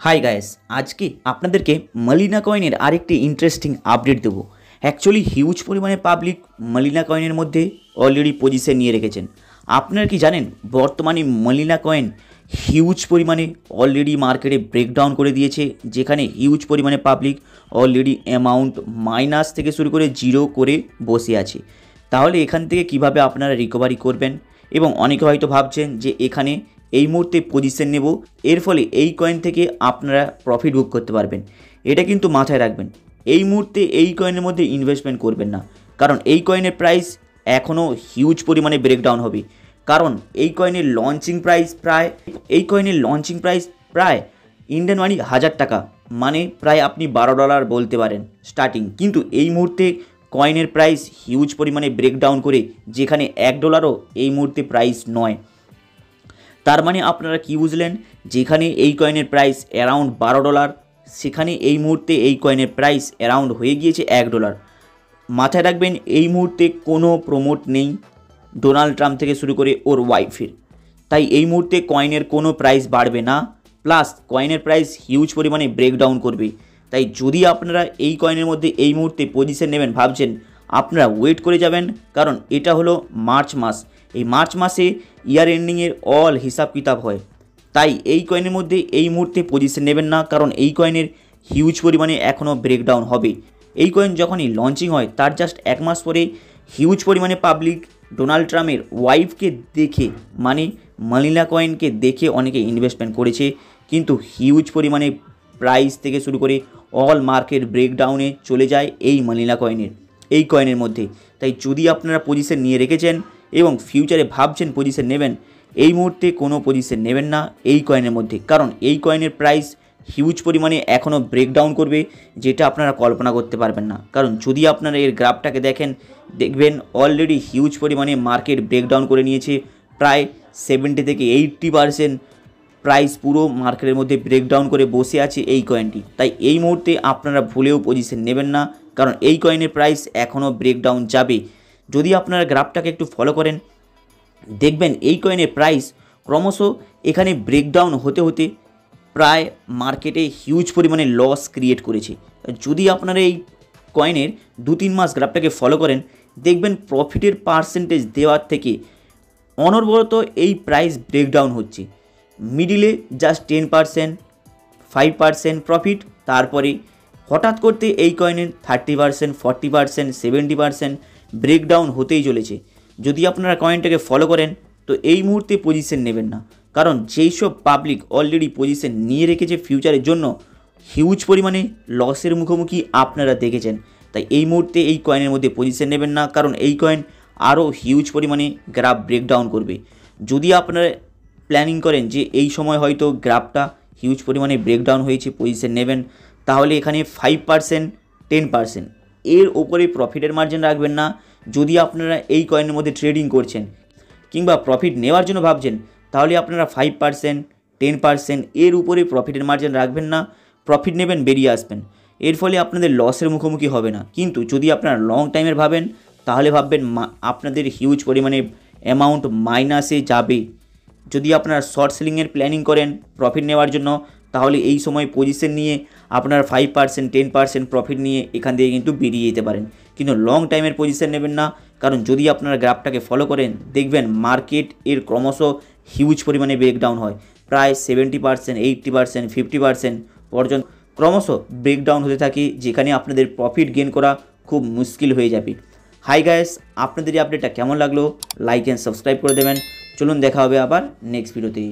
Hi guys, আজকে আপনাদেরকে মলিনা কয়েনের আরেকটি ইন্টারেস্টিং আপডেট দেবো। অ্যাকচুয়ালি হিউজ পরিমাণে পাবলিক মলিনা কয়েনের মধ্যে অলরেডি পজিশন নিয়ে রেখেছেন। আপনারা কি জানেন বর্তমানে মলিনা কয়েন হিউজ পরিমাণে অলরেডি মার্কেটে ব্রেকডাউন করে দিয়েছে, যেখানে হিউজ পরিমাণে পাবলিক অলরেডি অ্যামাউন্ট মাইনাস থেকে শুরু করে জিরো করে বসে আছে। তাহলে এখান থেকে কিভাবে আপনারা রিকভারি করবেন, এবং অনেকে হয়তো ভাবছেন যে এখানে এই মুহূর্তে পজিশন নেব, এর ফলে এই কয়েন থেকে আপনারা প্রফিট বুক করতে পারবেন। এটা কিন্তু মাথায় রাখবেন, এই মুহূর্তে এই কয়েনের মধ্যে ইনভেস্টমেন্ট করবেন না, কারণ এই কয়েনের প্রাইস এখনও হিউজ পরিমাণে ব্রেকডাউন হবে। কারণ এই কয়েনের লঞ্চিং প্রাইস প্রায় ইন্ডিয়ান মানি 1000 টাকা, মানে প্রায় আপনি $12 বলতে পারেন স্টার্টিং। কিন্তু এই মুহূর্তে কয়েনের প্রাইস হিউজ পরিমাণে ব্রেকডাউন করে, যেখানে $1 এই মুহূর্তে প্রাইস নয়। তার মানে আপনারা কি বুঝলেন, যেখানে এই কয়েনের প্রাইস অ্যারাউন্ড $12, সেখানে এই মুহূর্তে এই কয়েনের প্রাইস অ্যারাউন্ড হয়ে গিয়েছে $1। মাথায় রাখবেন, এই মুহূর্তে কোনো প্রমোট নেই ডোনাল্ড ট্রাম্প থেকে শুরু করে ওর ওয়াইফের, তাই এই মুহূর্তে কয়েনের কোনো প্রাইস বাড়বে না, প্লাস কয়েনের প্রাইস হিউজ পরিমাণে ব্রেকডাউন করবে। তাই যদি আপনারা এই কয়েনের মধ্যে এই মুহূর্তে পজিশন নেবেন ভাবছেন, আপনারা ওয়েট করে যাবেন, কারণ এটা হলো মার্চ মাস। এই মার্চ মাসে ইয়ার এন্ডিংয়ের অল হিসাব কিতাব হয়। তাই এই কয়েনের মধ্যে এই মুহূর্তে পজিশন নেবেন না, কারণ এই কয়েনের হিউজ পরিমাণে এখনও ব্রেকডাউন হবে। এই কয়েন যখনই লঞ্চিং হয় তার জাস্ট 1 মাস পরে হিউজ পরিমাণে পাবলিক ডোনাল্ড ট্রাম্পের ওয়াইফকে দেখে, মানে মলিনা কয়েনকে দেখে অনেকে ইনভেস্টমেন্ট করেছে, কিন্তু হিউজ পরিমাণে প্রাইস থেকে শুরু করে অল মার্কেট ব্রেকডাউনে চলে যায় এই মলিনা কয়েনের মধ্যে। তাই যদি আপনারা পজিশন নিয়ে রেখেছেন এবং ফিউচারে ভাবছেন পজিশন নেবেন, এই মুহূর্তে কোনো পজিশন নেবেন না এই কয়েনের মধ্যে, কারণ এই কয়েনের প্রাইস হিউজ পরিমাণে এখনও ব্রেকডাউন করবে, যেটা আপনারা কল্পনা করতে পারবেন না। কারণ যদি আপনারা এর গ্রাফটাকে দেখবেন অলরেডি হিউজ পরিমাণে মার্কেট ব্রেকডাউন করে নিয়েছে, প্রায় 70 থেকে 80% প্রাইস পুরো মার্কেটের মধ্যে ব্রেকডাউন করে বসে আছে এই কয়েনটি। তাই এই মুহূর্তে আপনারা ভুলেও পজিশন নেবেন না, কারণ এই কয়েনের প্রাইস এখনও ব্রেকডাউন যাবে। যদি আপনারা গ্রাফটাকে একটু ফলো করেন, দেখবেন এই কয়েনের প্রাইস ক্রমশ এখানে ব্রেকডাউন হতে হতে প্রায় মার্কেটে হিউজ পরিমাণে লস ক্রিয়েট করেছে। যদি আপনারা এই কয়েনের 2-3 মাস গ্রাফটাকে ফলো করেন, দেখবেন প্রফিটের পার্সেন্টেজ দেওয়ার থেকে অনবরত এই প্রাইস ব্রেকডাউন হচ্ছে। মিডিলে জাস্ট 10%, 5% প্রফিট, তারপরে হঠাৎ করতে এই কয়েনের 30%, 40%, 70% ব্রেকডাউন হতেই চলেছে। যদি আপনারা কয়েনটাকে ফলো করেন তো এই মুহূর্তে পজিশন নেবেন না, কারণ যেই সব পাবলিক অলরেডি পজিশন নিয়ে রেখেছে ফিউচারের জন্য, হিউজ পরিমাণে লসের মুখোমুখি আপনারা দেখেছেন। তাই এই মুহূর্তে এই কয়েনের মধ্যে পজিশন নেবেন না, কারণ এই কয়েন আরও হিউজ পরিমাণে গ্রাফ ব্রেকডাউন করবে। যদি আপনারা প্ল্যানিং করেন যে এই সময় হয়তো গ্রাফটা হিউজ পরিমাণে ব্রেকডাউন হয়েছে, পজিশন নেবেন, তাহলে এখানে 5%, 10% এর ওপরে প্রফিটের মার্জিন রাখবেন না। যদি আপনারা এই কয়েনের মধ্যে ট্রেডিং করছেন কিংবা প্রফিট নেওয়ার জন্য ভাবছেন, তাহলে আপনারা 5%, 10% এর উপরে প্রফিটের মার্জিন রাখবেন না। প্রফিট নেবেন, বেরিয়ে আসবেন, এর ফলে আপনাদের লসের মুখোমুখি হবে না। কিন্তু যদি আপনারা লং টাইমের ভাবেন, তাহলে ভাববেন আপনাদের হিউজ পরিমাণে অ্যামাউন্ট মাইনাসে যাবে। যদি আপনারা শর্ট সেলিংয়ের প্ল্যানিং করেন প্রফিট নেওয়ার জন্য, তাহলে এই সময় পজিশন নিয়ে আপনারা 5%, 10% প্রফিট নিয়ে এখান থেকে কিন্তু বেরিয়ে যেতে পারেন। কিন্তু লং টাইমের পজিশন নেবেন না, কারণ যদি আপনারা গ্রাফটাকে ফলো করেন, দেখবেন মার্কেট এর ক্রমশ হিউজ পরিমাণে ব্রেকডাউন হয়, প্রায় 70%, 80%, 50% পর্যন্ত ক্রমশ ব্রেকডাউন হতে থাকে, যেখানে আপনাদের প্রফিট গেইন করা খুব মুশকিল হয়ে যাবে। হাই গাইস, আপনাদের এই আপডেটটা কেমন লাগলো লাইক অ্যান্ড সাবস্ক্রাইব করে দেবেন। চলুন দেখা হবে আবার নেক্সট ভিডিওতে।